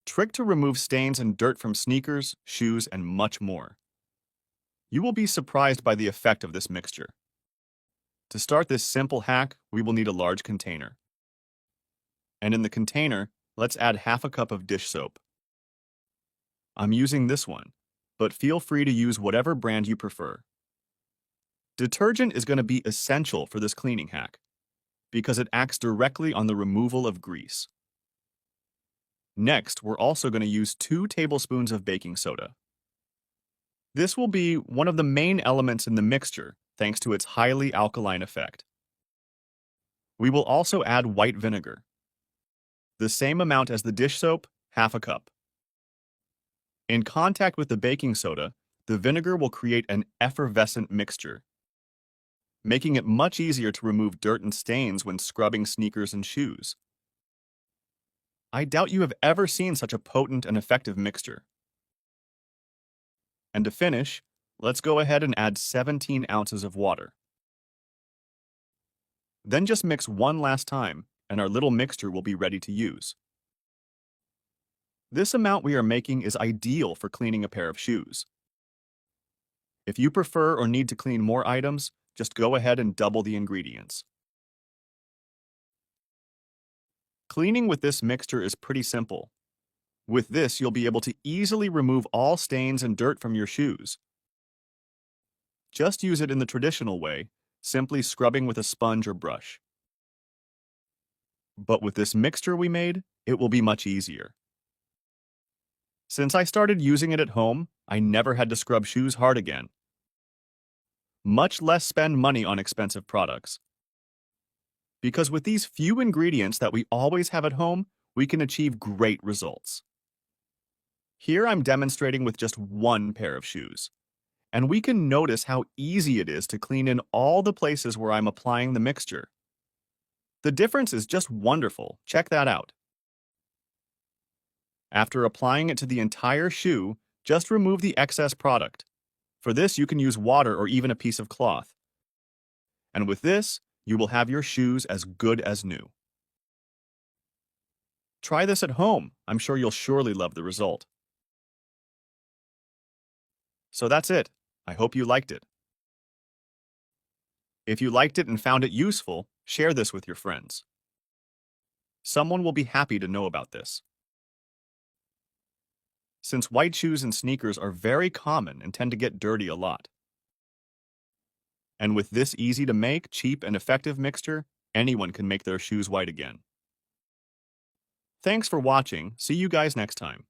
trick to remove stains and dirt from sneakers, shoes, and much more. You will be surprised by the effect of this mixture. To start this simple hack, we will need a large container. And in the container, let's add half a cup of dish soap. I'm using this one, but feel free to use whatever brand you prefer. Detergent is going to be essential for this cleaning hack because it acts directly on the removal of grease. Next, we're also going to use 2 tablespoons of baking soda. This will be one of the main elements in the mixture thanks to its highly alkaline effect. We will also add white vinegar. The same amount as the dish soap, half a cup. In contact with the baking soda, the vinegar will create an effervescent mixture, making it much easier to remove dirt and stains when scrubbing sneakers and shoes. I doubt you have ever seen such a potent and effective mixture. And to finish, let's go ahead and add 17 ounces of water. Then just mix one last time, and our little mixture will be ready to use. This amount we are making is ideal for cleaning a pair of shoes. If you prefer or need to clean more items, just go ahead and double the ingredients. Cleaning with this mixture is pretty simple. With this, you'll be able to easily remove all stains and dirt from your shoes. Just use it in the traditional way, simply scrubbing with a sponge or brush. But with this mixture we made, it will be much easier. Since I started using it at home, I never had to scrub shoes hard again, much less spend money on expensive products. Because with these few ingredients that we always have at home, we can achieve great results. Here I'm demonstrating with just one pair of shoes, and we can notice how easy it is to clean in all the places where I'm applying the mixture. The difference is just wonderful. Check that out. After applying it to the entire shoe, just remove the excess product. For this, you can use water or even a piece of cloth. And with this, you will have your shoes as good as new. Try this at home. I'm sure you'll surely love the result. So that's it. I hope you liked it. If you liked it and found it useful, share this with your friends. Someone will be happy to know about this. Since white shoes and sneakers are very common and tend to get dirty a lot. And with this easy to make, cheap, and effective mixture, anyone can make their shoes white again. Thanks for watching. See you guys next time.